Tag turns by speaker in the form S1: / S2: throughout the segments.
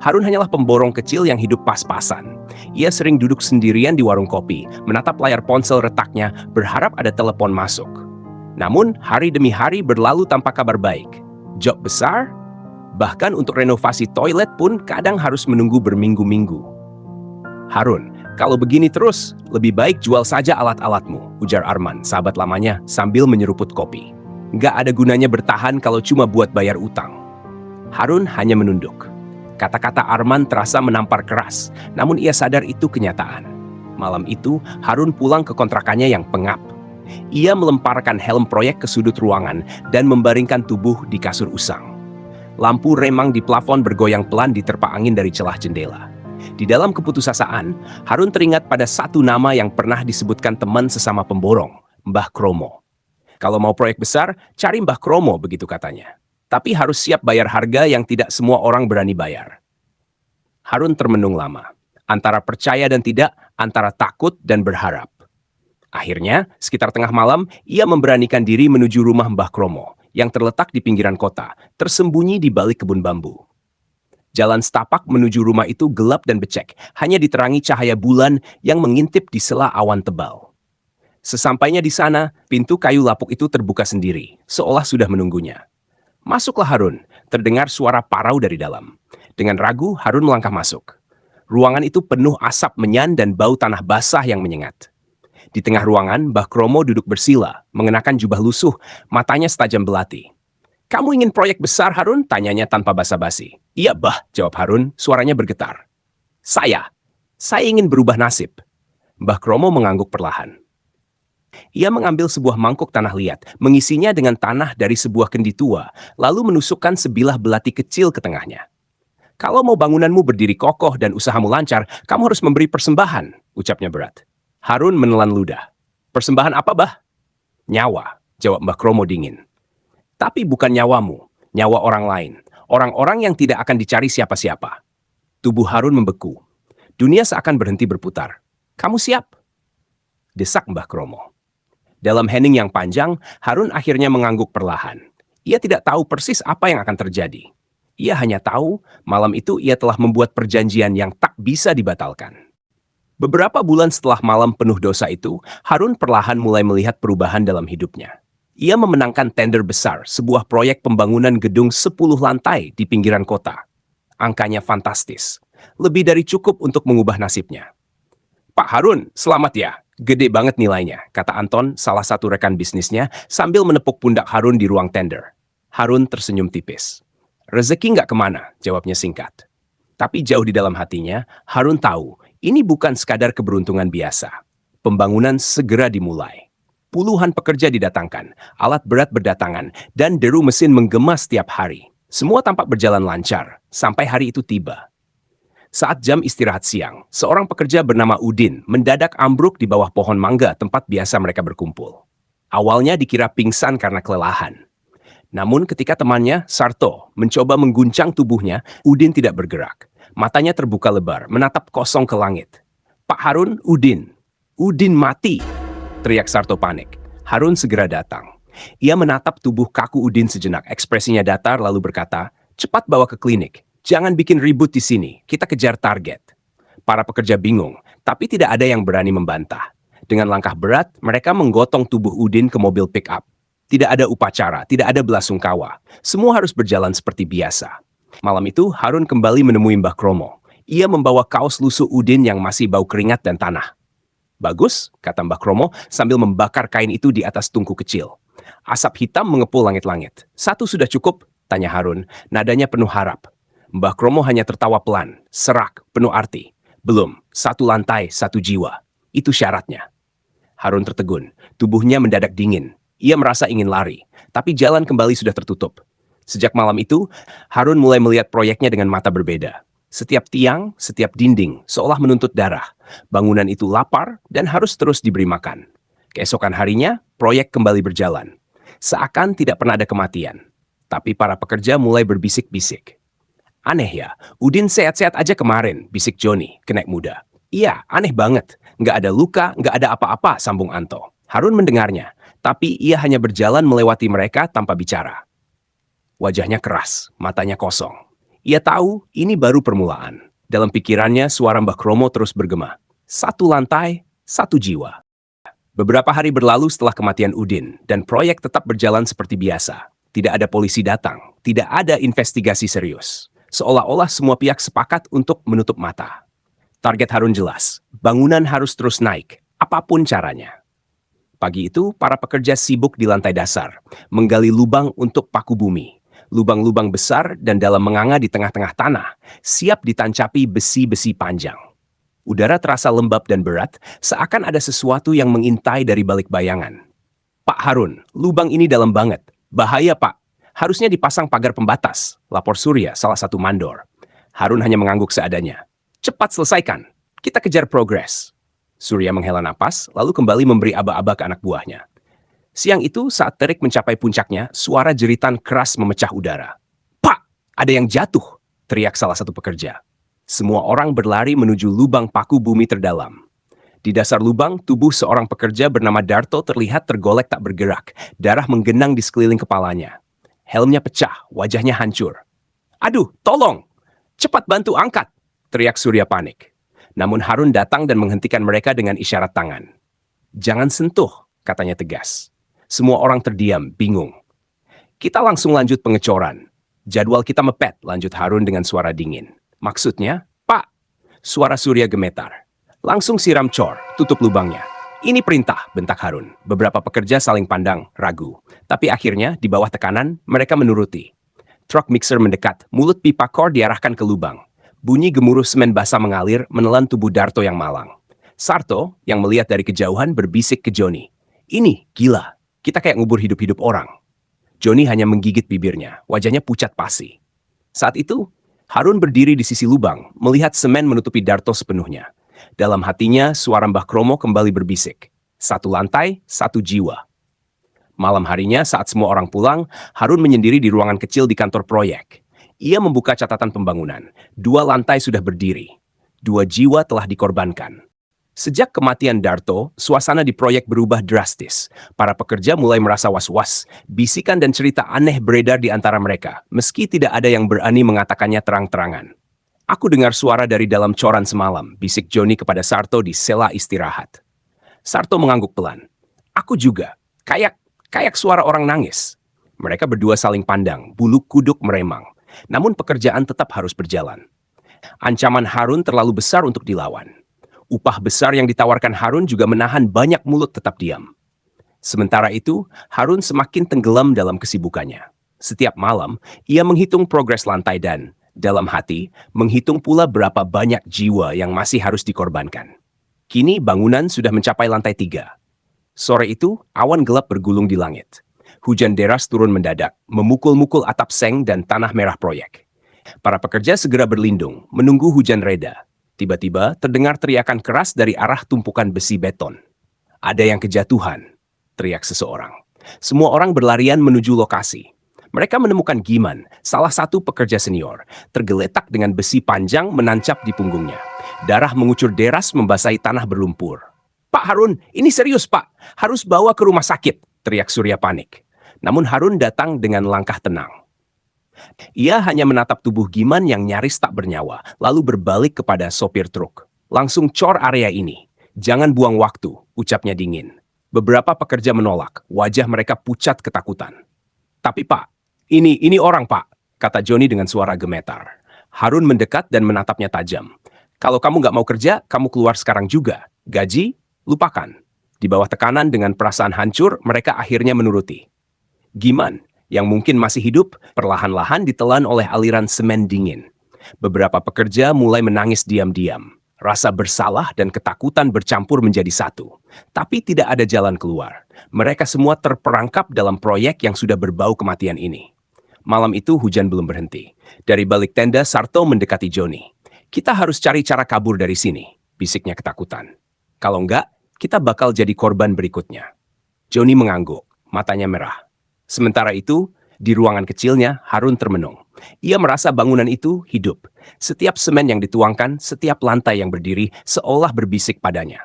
S1: Harun hanyalah pemborong kecil yang hidup pas-pasan. Ia sering duduk sendirian di warung kopi, menatap layar ponsel retaknya, berharap ada telepon masuk. Namun, hari demi hari berlalu tanpa kabar baik. Job besar? Bahkan untuk renovasi toilet pun kadang harus menunggu berminggu-minggu. Harun, kalau begini terus, lebih baik jual saja alat-alatmu, ujar Arman, sahabat lamanya, sambil menyeruput kopi. Nggak ada gunanya bertahan kalau cuma buat bayar utang. Harun hanya menunduk. Kata-kata Arman terasa menampar keras, namun ia sadar itu kenyataan. Malam itu, Harun pulang ke kontrakannya yang pengap. Ia melemparkan helm proyek ke sudut ruangan dan membaringkan tubuh di kasur usang. Lampu remang di plafon bergoyang pelan diterpa angin dari celah jendela. Di dalam keputusasaan, Harun teringat pada satu nama yang pernah disebutkan teman sesama pemborong, Mbah Kromo. Kalau mau proyek besar, cari Mbah Kromo, begitu katanya. Tapi harus siap bayar harga yang tidak semua orang berani bayar. Harun termenung lama, antara percaya dan tidak, antara takut dan berharap. Akhirnya, sekitar tengah malam, ia memberanikan diri menuju rumah Mbah Kromo, yang terletak di pinggiran kota, tersembunyi di balik kebun bambu. Jalan setapak menuju rumah itu gelap dan becek, hanya diterangi cahaya bulan yang mengintip di sela awan tebal. Sesampainya di sana, pintu kayu lapuk itu terbuka sendiri, seolah sudah menunggunya. Masuklah Harun, terdengar suara parau dari dalam. Dengan ragu, Harun melangkah masuk. Ruangan itu penuh asap menyan dan bau tanah basah yang menyengat. Di tengah ruangan, Mbah Kromo duduk bersila, mengenakan jubah lusuh, matanya setajam belati. "Kamu ingin proyek besar, Harun?" tanyanya tanpa basa-basi. "Iya, Bah," jawab Harun, suaranya bergetar. Saya ingin berubah nasib." Mbah Kromo mengangguk perlahan. Ia mengambil sebuah mangkuk tanah liat, mengisinya dengan tanah dari sebuah kendi tua, lalu menusukkan sebilah belati kecil ke tengahnya. "Kalau mau bangunanmu berdiri kokoh dan usahamu lancar, kamu harus memberi persembahan," ucapnya berat. Harun menelan ludah. "Persembahan apa, Bah?" "Nyawa," jawab Mbah Kromo dingin. "Tapi bukan nyawamu, nyawa orang lain. Orang-orang yang tidak akan dicari siapa-siapa." Tubuh Harun membeku. Dunia seakan berhenti berputar. "Kamu siap?" desak Mbah Kromo. Dalam hening yang panjang, Harun akhirnya mengangguk perlahan. Ia tidak tahu persis apa yang akan terjadi. Ia hanya tahu, malam itu ia telah membuat perjanjian yang tak bisa dibatalkan. Beberapa bulan setelah malam penuh dosa itu, Harun perlahan mulai melihat perubahan dalam hidupnya. Ia memenangkan tender besar, sebuah proyek pembangunan gedung 10 lantai di pinggiran kota. Angkanya fantastis, lebih dari cukup untuk mengubah nasibnya. "Pak Harun, selamat ya. Gede banget nilainya," kata Anton, salah satu rekan bisnisnya, sambil menepuk pundak Harun di ruang tender. Harun tersenyum tipis. "Rezeki nggak kemana," jawabnya singkat. Tapi jauh di dalam hatinya, Harun tahu, ini bukan sekadar keberuntungan biasa. Pembangunan segera dimulai. Puluhan pekerja didatangkan, alat berat berdatangan, dan deru mesin menggema setiap hari. Semua tampak berjalan lancar, sampai hari itu tiba. Saat jam istirahat siang, seorang pekerja bernama Udin mendadak ambruk di bawah pohon mangga tempat biasa mereka berkumpul. Awalnya dikira pingsan karena kelelahan. Namun ketika temannya, Sarto, mencoba mengguncang tubuhnya, Udin tidak bergerak. Matanya terbuka lebar, menatap kosong ke langit. "Pak Harun, Udin. Udin mati!" teriak Sarto panik. Harun segera datang. Ia menatap tubuh kaku Udin sejenak, ekspresinya datar lalu berkata, "Cepat bawa ke klinik. Jangan bikin ribut di sini, kita kejar target." Para pekerja bingung, tapi tidak ada yang berani membantah. Dengan langkah berat, mereka menggotong tubuh Udin ke mobil pick-up. Tidak ada upacara, tidak ada belasungkawa. Semua harus berjalan seperti biasa. Malam itu, Harun kembali menemui Mbah Kromo. Ia membawa kaos lusuh Udin yang masih bau keringat dan tanah. "Bagus," kata Mbah Kromo sambil membakar kain itu di atas tungku kecil. Asap hitam mengepul langit-langit. "Satu sudah cukup?" tanya Harun, nadanya penuh harap. Mbah Kromo hanya tertawa pelan, serak, penuh arti. "Belum, 1 lantai, 1 jiwa. Itu syaratnya." Harun tertegun, tubuhnya mendadak dingin. Ia merasa ingin lari, tapi jalan kembali sudah tertutup. Sejak malam itu, Harun mulai melihat proyeknya dengan mata berbeda. Setiap tiang, setiap dinding, seolah menuntut darah. Bangunan itu lapar dan harus terus diberi makan. Keesokan harinya, proyek kembali berjalan. Seakan tidak pernah ada kematian. Tapi para pekerja mulai berbisik-bisik. "Aneh ya, Udin sehat-sehat aja kemarin," bisik Joni, kenek muda. "Iya, aneh banget. Nggak ada luka, nggak ada apa-apa," sambung Anto. Harun mendengarnya, tapi ia hanya berjalan melewati mereka tanpa bicara. Wajahnya keras, matanya kosong. Ia tahu ini baru permulaan. Dalam pikirannya, suara Mbah Kromo terus bergema. Satu lantai, satu jiwa. Beberapa hari berlalu setelah kematian Udin, dan proyek tetap berjalan seperti biasa. Tidak ada polisi datang, tidak ada investigasi serius. Seolah-olah semua pihak sepakat untuk menutup mata. Target Harun jelas, bangunan harus terus naik, apapun caranya. Pagi itu, para pekerja sibuk di lantai dasar, menggali lubang untuk paku bumi. Lubang-lubang besar dan dalam menganga di tengah-tengah tanah, siap ditancapi besi-besi panjang. Udara terasa lembab dan berat, seakan ada sesuatu yang mengintai dari balik bayangan. Pak Harun, lubang ini dalam banget. Bahaya, Pak. Harusnya dipasang pagar pembatas, lapor Surya, salah satu mandor. Harun hanya mengangguk seadanya. Cepat selesaikan. Kita kejar progres. Surya menghela napas, lalu kembali memberi aba-aba ke anak buahnya. Siang itu, saat terik mencapai puncaknya, suara jeritan keras memecah udara. Pak, ada yang jatuh, teriak salah satu pekerja. Semua orang berlari menuju lubang paku bumi terdalam. Di dasar lubang, tubuh seorang pekerja bernama Darto terlihat tergolek tak bergerak, darah menggenang di sekeliling kepalanya. Helmnya pecah, wajahnya hancur. Aduh, tolong! Cepat bantu angkat, teriak Surya panik. Namun Harun datang dan menghentikan mereka dengan isyarat tangan. Jangan sentuh, katanya tegas. Semua orang terdiam, bingung. Kita langsung lanjut pengecoran. Jadwal kita mepet, lanjut Harun dengan suara dingin. Maksudnya, Pak, suara Surya gemetar. Langsung siram cor, tutup lubangnya. Ini perintah, bentak Harun. Beberapa pekerja saling pandang, ragu. Tapi akhirnya, di bawah tekanan, mereka menuruti. Truk mixer mendekat, mulut pipa kor diarahkan ke lubang. Bunyi gemuruh semen basah mengalir, menelan tubuh Darto yang malang. Sarto, yang melihat dari kejauhan, berbisik ke Joni. Ini, gila. Kita kayak ngubur hidup-hidup orang. Joni hanya menggigit bibirnya, wajahnya pucat pasi. Saat itu, Harun berdiri di sisi lubang, melihat semen menutupi Darto sepenuhnya. Dalam hatinya, suara Mbah Kromo kembali berbisik. Satu lantai, satu jiwa. Malam harinya, saat semua orang pulang, Harun menyendiri di ruangan kecil di kantor proyek. Ia membuka catatan pembangunan. 2 lantai sudah berdiri. 2 jiwa telah dikorbankan. Sejak kematian Darto, suasana di proyek berubah drastis. Para pekerja mulai merasa was-was. Bisikan dan cerita aneh beredar di antara mereka, meski tidak ada yang berani mengatakannya terang-terangan. Aku dengar suara dari dalam coran semalam, bisik Joni kepada Sarto di sela istirahat. Sarto mengangguk pelan. Aku juga. Kayak suara orang nangis. Mereka berdua saling pandang, bulu kuduk meremang. Namun pekerjaan tetap harus berjalan. Ancaman Harun terlalu besar untuk dilawan. Upah besar yang ditawarkan Harun juga menahan banyak mulut tetap diam. Sementara itu, Harun semakin tenggelam dalam kesibukannya. Setiap malam, ia menghitung progres lantai dan, dalam hati, menghitung pula berapa banyak jiwa yang masih harus dikorbankan. Kini bangunan sudah mencapai lantai 3. Sore itu, awan gelap bergulung di langit. Hujan deras turun mendadak, memukul-mukul atap seng dan tanah merah proyek. Para pekerja segera berlindung, menunggu hujan reda. Tiba-tiba terdengar teriakan keras dari arah tumpukan besi beton. Ada yang kejatuhan, teriak seseorang. Semua orang berlarian menuju lokasi. Mereka menemukan Giman, salah satu pekerja senior, tergeletak dengan besi panjang menancap di punggungnya. Darah mengucur deras membasahi tanah berlumpur. Pak Harun, ini serius Pak, harus bawa ke rumah sakit, teriak Surya panik. Namun Harun datang dengan langkah tenang. Ia hanya menatap tubuh Giman yang nyaris tak bernyawa, lalu berbalik kepada sopir truk. Langsung cor area ini. Jangan buang waktu, ucapnya dingin. Beberapa pekerja menolak, wajah mereka pucat ketakutan. Tapi Pak, ini orang Pak, kata Joni dengan suara gemetar. Harun mendekat dan menatapnya tajam. Kalau kamu nggak mau kerja, kamu keluar sekarang juga. Gaji, lupakan. Di bawah tekanan dengan perasaan hancur, mereka akhirnya menuruti. Giman, yang mungkin masih hidup, perlahan-lahan ditelan oleh aliran semen dingin. Beberapa pekerja mulai menangis diam-diam. Rasa bersalah dan ketakutan bercampur menjadi satu. Tapi tidak ada jalan keluar. Mereka semua terperangkap dalam proyek yang sudah berbau kematian ini. Malam itu hujan belum berhenti. Dari balik tenda, Sarto mendekati Joni. Kita harus cari cara kabur dari sini, bisiknya ketakutan. Kalau enggak, kita bakal jadi korban berikutnya. Joni mengangguk, matanya merah. Sementara itu, di ruangan kecilnya, Harun termenung. Ia merasa bangunan itu hidup. Setiap semen yang dituangkan, setiap lantai yang berdiri, seolah berbisik padanya.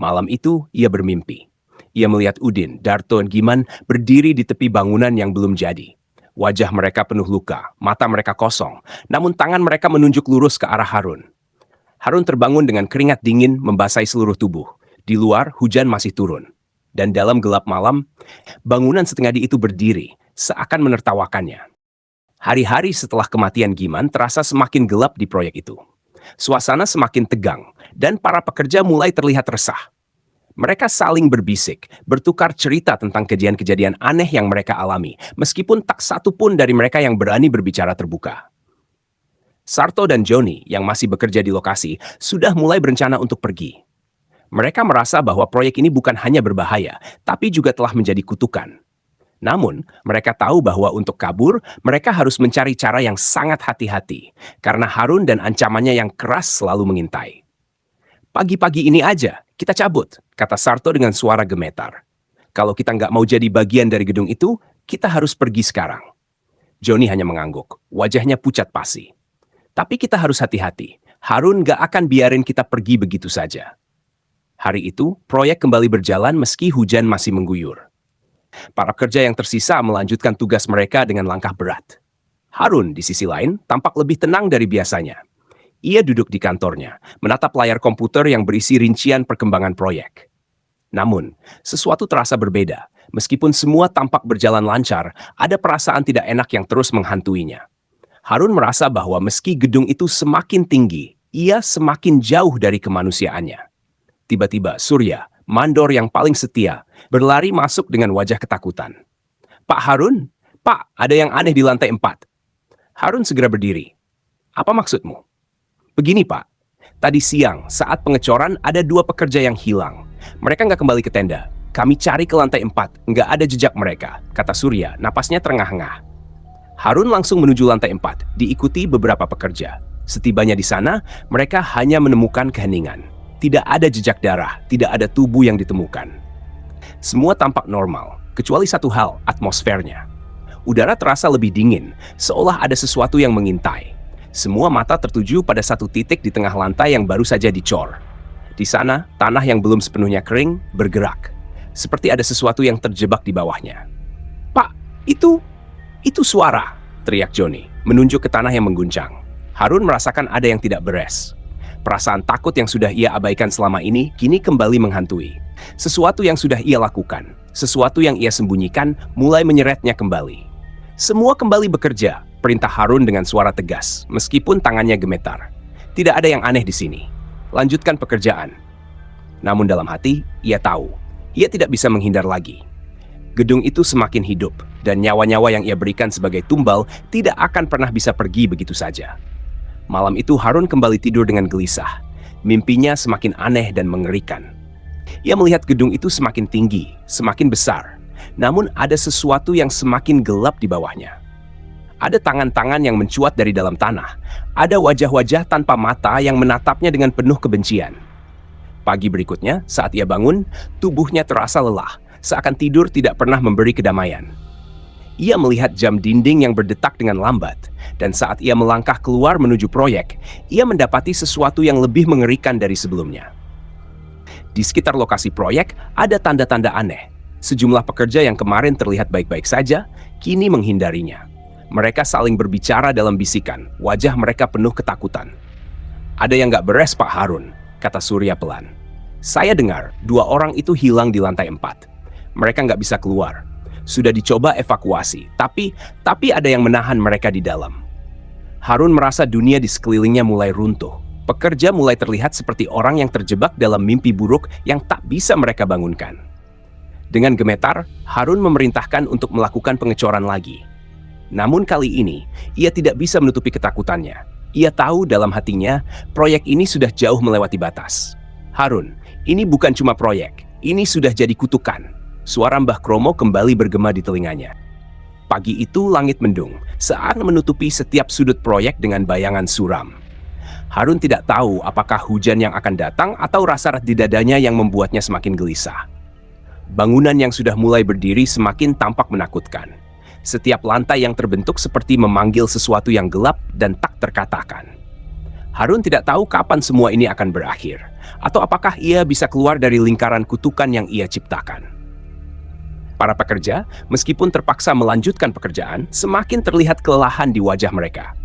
S1: Malam itu, ia bermimpi. Ia melihat Udin, Darto, dan Giman berdiri di tepi bangunan yang belum jadi. Wajah mereka penuh luka, mata mereka kosong, namun tangan mereka menunjuk lurus ke arah Harun. Harun terbangun dengan keringat dingin membasahi seluruh tubuh. Di luar, hujan masih turun. Dan dalam gelap malam, bangunan setengah di itu berdiri, seakan menertawakannya. Hari-hari setelah kematian Giman terasa semakin gelap di proyek itu. Suasana semakin tegang, dan para pekerja mulai terlihat resah. Mereka saling berbisik, bertukar cerita tentang kejadian-kejadian aneh yang mereka alami, meskipun tak satu pun dari mereka yang berani berbicara terbuka. Sarto dan Joni, yang masih bekerja di lokasi, sudah mulai berencana untuk pergi. Mereka merasa bahwa proyek ini bukan hanya berbahaya, tapi juga telah menjadi kutukan. Namun, mereka tahu bahwa untuk kabur, mereka harus mencari cara yang sangat hati-hati, karena Harun dan ancamannya yang keras selalu mengintai. Pagi-pagi ini aja, kita cabut, kata Sarto dengan suara gemetar. Kalau kita nggak mau jadi bagian dari gedung itu, kita harus pergi sekarang. Joni hanya mengangguk, wajahnya pucat pasi. Tapi kita harus hati-hati, Harun nggak akan biarin kita pergi begitu saja. Hari itu, proyek kembali berjalan meski hujan masih mengguyur. Para pekerja yang tersisa melanjutkan tugas mereka dengan langkah berat. Harun, di sisi lain, tampak lebih tenang dari biasanya. Ia duduk di kantornya, menatap layar komputer yang berisi rincian perkembangan proyek. Namun, sesuatu terasa berbeda. Meskipun semua tampak berjalan lancar, ada perasaan tidak enak yang terus menghantuinya. Harun merasa bahwa meski gedung itu semakin tinggi, ia semakin jauh dari kemanusiaannya. Tiba-tiba Surya, mandor yang paling setia, berlari masuk dengan wajah ketakutan. Pak Harun, Pak, ada yang aneh di lantai 4. Harun segera berdiri. Apa maksudmu? Begini Pak, tadi siang saat pengecoran ada 2 pekerja yang hilang. Mereka nggak kembali ke tenda. Kami cari ke lantai 4, nggak ada jejak mereka, kata Surya, napasnya terengah-engah. Harun langsung menuju lantai 4, diikuti beberapa pekerja. Setibanya di sana, mereka hanya menemukan keheningan. Tidak ada jejak darah, tidak ada tubuh yang ditemukan. Semua tampak normal, kecuali satu hal, atmosfernya. Udara terasa lebih dingin, seolah ada sesuatu yang mengintai. Semua mata tertuju pada satu titik di tengah lantai yang baru saja dicor. Di sana, tanah yang belum sepenuhnya kering bergerak, seperti ada sesuatu yang terjebak di bawahnya. Pak, itu suara, teriak Joni, menunjuk ke tanah yang mengguncang. Harun merasakan ada yang tidak beres. Perasaan takut yang sudah ia abaikan selama ini kini kembali menghantui. Sesuatu yang sudah ia lakukan, sesuatu yang ia sembunyikan mulai menyeretnya kembali. Semua kembali bekerja, perintah Harun dengan suara tegas, meskipun tangannya gemetar. Tidak ada yang aneh di sini. Lanjutkan pekerjaan. Namun dalam hati, ia tahu, ia tidak bisa menghindar lagi. Gedung itu semakin hidup, dan nyawa-nyawa yang ia berikan sebagai tumbal tidak akan pernah bisa pergi begitu saja. Malam itu Harun kembali tidur dengan gelisah. Mimpinya semakin aneh dan mengerikan. Ia melihat gedung itu semakin tinggi, semakin besar. Namun ada sesuatu yang semakin gelap di bawahnya. Ada tangan-tangan yang mencuat dari dalam tanah. Ada wajah-wajah tanpa mata yang menatapnya dengan penuh kebencian. Pagi berikutnya, saat ia bangun, tubuhnya terasa lelah, seakan tidur tidak pernah memberi kedamaian. Ia melihat jam dinding yang berdetak dengan lambat, dan saat ia melangkah keluar menuju proyek, ia mendapati sesuatu yang lebih mengerikan dari sebelumnya. Di sekitar lokasi proyek, ada tanda-tanda aneh. Sejumlah pekerja yang kemarin terlihat baik-baik saja, kini menghindarinya. Mereka saling berbicara dalam bisikan, wajah mereka penuh ketakutan. Ada yang nggak beres Pak Harun, kata Surya pelan. Saya dengar 2 orang itu hilang di lantai 4. Mereka nggak bisa keluar. Sudah dicoba evakuasi, tapi ada yang menahan mereka di dalam. Harun merasa dunia di sekelilingnya mulai runtuh. Pekerja mulai terlihat seperti orang yang terjebak dalam mimpi buruk yang tak bisa mereka bangunkan. Dengan gemetar, Harun memerintahkan untuk melakukan pengecoran lagi. Namun kali ini, ia tidak bisa menutupi ketakutannya. Ia tahu dalam hatinya, proyek ini sudah jauh melewati batas. Harun, ini bukan cuma proyek, ini sudah jadi kutukan. Suara Mbah Kromo kembali bergema di telinganya. Pagi itu langit mendung, seakan menutupi setiap sudut proyek dengan bayangan suram. Harun tidak tahu apakah hujan yang akan datang atau rasa di dadanya yang membuatnya semakin gelisah. Bangunan yang sudah mulai berdiri semakin tampak menakutkan. Setiap lantai yang terbentuk seperti memanggil sesuatu yang gelap dan tak terkatakan. Harun tidak tahu kapan semua ini akan berakhir, atau apakah ia bisa keluar dari lingkaran kutukan yang ia ciptakan. Para pekerja, meskipun terpaksa melanjutkan pekerjaan, semakin terlihat kelelahan di wajah mereka.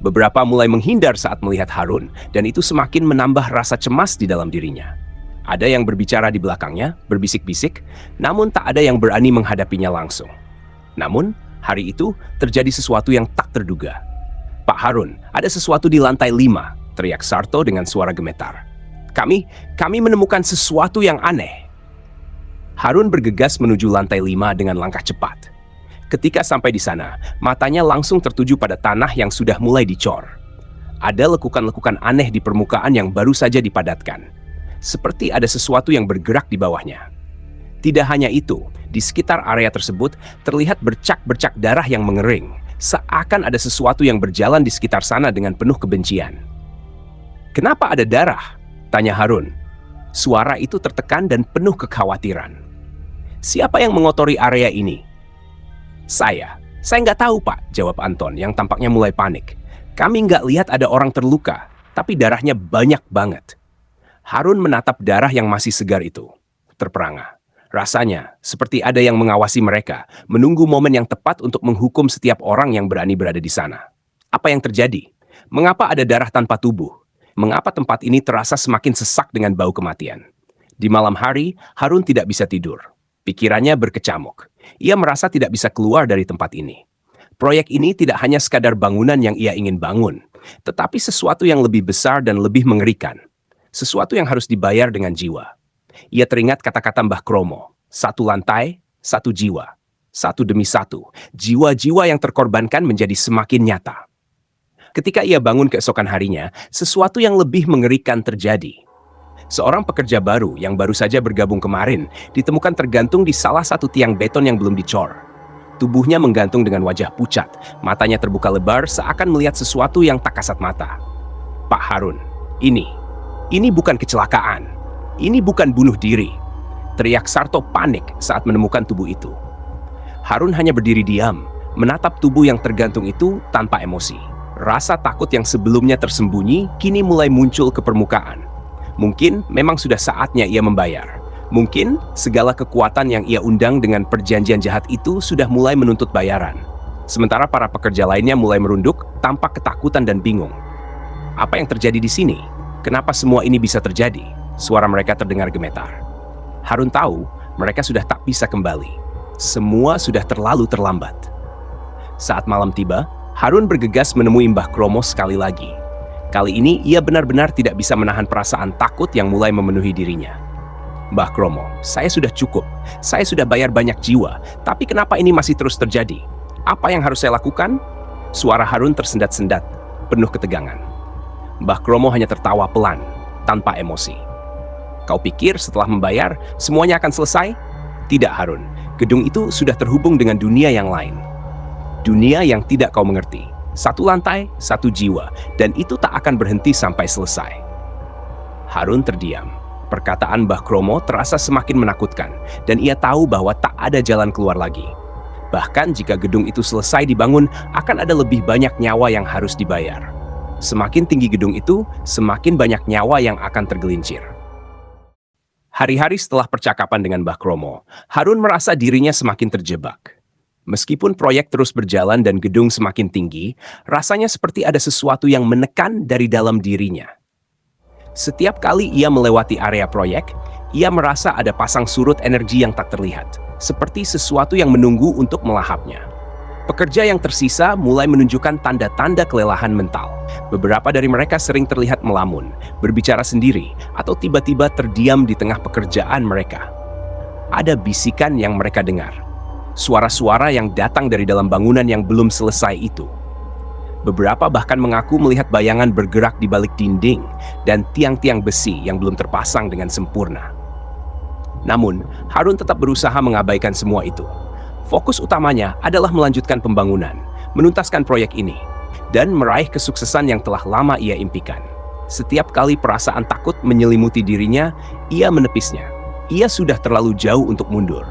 S1: Beberapa mulai menghindar saat melihat Harun, dan itu semakin menambah rasa cemas di dalam dirinya. Ada yang berbicara di belakangnya, berbisik-bisik, namun tak ada yang berani menghadapinya langsung. Namun, hari itu terjadi sesuatu yang tak terduga. "Pak Harun, ada sesuatu di lantai 5, teriak Sarto dengan suara gemetar. Kami menemukan sesuatu yang aneh." Harun bergegas menuju lantai 5 dengan langkah cepat. Ketika sampai di sana, matanya langsung tertuju pada tanah yang sudah mulai dicor. Ada lekukan-lekukan aneh di permukaan yang baru saja dipadatkan. Seperti ada sesuatu yang bergerak di bawahnya. Tidak hanya itu, di sekitar area tersebut terlihat bercak-bercak darah yang mengering, seakan ada sesuatu yang berjalan di sekitar sana dengan penuh kebencian. "Kenapa ada darah?" tanya Harun. Suara itu tertekan dan penuh kekhawatiran. "Siapa yang mengotori area ini?" Saya nggak tahu, Pak," jawab Anton yang tampaknya mulai panik. "Kami nggak lihat ada orang terluka, tapi darahnya banyak banget." Harun menatap darah yang masih segar itu, terperangah. Rasanya seperti ada yang mengawasi mereka, menunggu momen yang tepat untuk menghukum setiap orang yang berani berada di sana. Apa yang terjadi? Mengapa ada darah tanpa tubuh? Mengapa tempat ini terasa semakin sesak dengan bau kematian? Di malam hari, Harun tidak bisa tidur. Pikirannya berkecamuk. Ia merasa tidak bisa keluar dari tempat ini. Proyek ini tidak hanya sekadar bangunan yang ia ingin bangun, tetapi sesuatu yang lebih besar dan lebih mengerikan. Sesuatu yang harus dibayar dengan jiwa. Ia teringat kata-kata Mbah Kromo, 1 lantai, 1 jiwa. 1 demi 1, jiwa-jiwa yang terkorbankan menjadi semakin nyata. Ketika ia bangun keesokan harinya, sesuatu yang lebih mengerikan terjadi. Seorang pekerja baru yang baru saja bergabung kemarin ditemukan tergantung di salah satu tiang beton yang belum dicor. Tubuhnya menggantung dengan wajah pucat, matanya terbuka lebar seakan melihat sesuatu yang tak kasat mata. "Pak Harun, ini bukan kecelakaan. Ini bukan bunuh diri," teriak Sarto panik saat menemukan tubuh itu. Harun hanya berdiri diam, menatap tubuh yang tergantung itu tanpa emosi. Rasa takut yang sebelumnya tersembunyi kini mulai muncul ke permukaan. Mungkin memang sudah saatnya ia membayar. Mungkin segala kekuatan yang ia undang dengan perjanjian jahat itu sudah mulai menuntut bayaran. Sementara para pekerja lainnya mulai merunduk, tampak ketakutan dan bingung. Apa yang terjadi di sini? Kenapa semua ini bisa terjadi? Suara mereka terdengar gemetar. Harun tahu mereka sudah tak bisa kembali. Semua sudah terlalu terlambat. Saat malam tiba, Harun bergegas menemui Mbah Kromo sekali lagi. Kali ini ia benar-benar tidak bisa menahan perasaan takut yang mulai memenuhi dirinya. "Mbah Kromo, saya sudah cukup. Saya sudah bayar banyak jiwa. Tapi kenapa ini masih terus terjadi? Apa yang harus saya lakukan?" Suara Harun tersendat-sendat, penuh ketegangan. Mbah Kromo hanya tertawa pelan, tanpa emosi. "Kau pikir setelah membayar, semuanya akan selesai? Tidak, Harun. Gedung itu sudah terhubung dengan dunia yang lain. Dunia yang tidak kau mengerti. 1 lantai, 1 jiwa, dan itu tak akan berhenti sampai selesai." Harun terdiam. Perkataan Mbah Kromo terasa semakin menakutkan, dan ia tahu bahwa tak ada jalan keluar lagi. Bahkan jika gedung itu selesai dibangun, akan ada lebih banyak nyawa yang harus dibayar. Semakin tinggi gedung itu, semakin banyak nyawa yang akan tergelincir. Hari-hari setelah percakapan dengan Mbah Kromo, Harun merasa dirinya semakin terjebak. Meskipun proyek terus berjalan dan gedung semakin tinggi, rasanya seperti ada sesuatu yang menekan dari dalam dirinya. Setiap kali ia melewati area proyek, ia merasa ada pasang surut energi yang tak terlihat, seperti sesuatu yang menunggu untuk melahapnya. Pekerja yang tersisa mulai menunjukkan tanda-tanda kelelahan mental. Beberapa dari mereka sering terlihat melamun, berbicara sendiri, atau tiba-tiba terdiam di tengah pekerjaan mereka. Ada bisikan yang mereka dengar. Suara-suara yang datang dari dalam bangunan yang belum selesai itu. Beberapa bahkan mengaku melihat bayangan bergerak di balik dinding dan tiang-tiang besi yang belum terpasang dengan sempurna. Namun, Harun tetap berusaha mengabaikan semua itu. Fokus utamanya adalah melanjutkan pembangunan, menuntaskan proyek ini, dan meraih kesuksesan yang telah lama ia impikan. Setiap kali perasaan takut menyelimuti dirinya, ia menepisnya. Ia sudah terlalu jauh untuk mundur.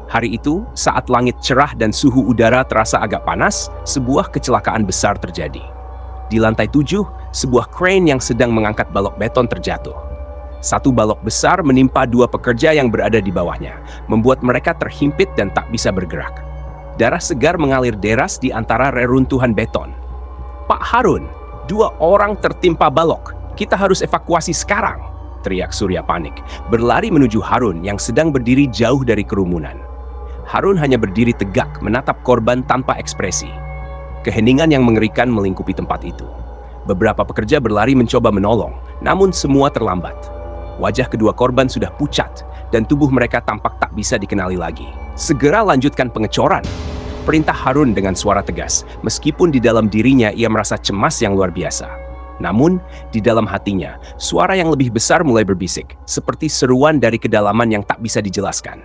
S1: Hari itu, saat langit cerah dan suhu udara terasa agak panas, sebuah kecelakaan besar terjadi. Di lantai 7, sebuah crane yang sedang mengangkat balok beton terjatuh. Satu balok besar menimpa dua pekerja yang berada di bawahnya, membuat mereka terhimpit dan tak bisa bergerak. Darah segar mengalir deras di antara reruntuhan beton. "Pak Harun, dua orang tertimpa balok. Kita harus evakuasi sekarang!" teriak Surya panik, berlari menuju Harun yang sedang berdiri jauh dari kerumunan. Harun hanya berdiri tegak menatap korban tanpa ekspresi. Keheningan yang mengerikan melingkupi tempat itu. Beberapa pekerja berlari mencoba menolong, namun semua terlambat. Wajah kedua korban sudah pucat, dan tubuh mereka tampak tak bisa dikenali lagi. "Segera lanjutkan pengecoran," perintah Harun dengan suara tegas, meskipun di dalam dirinya ia merasa cemas yang luar biasa. Namun, di dalam hatinya, suara yang lebih besar mulai berbisik, seperti seruan dari kedalaman yang tak bisa dijelaskan.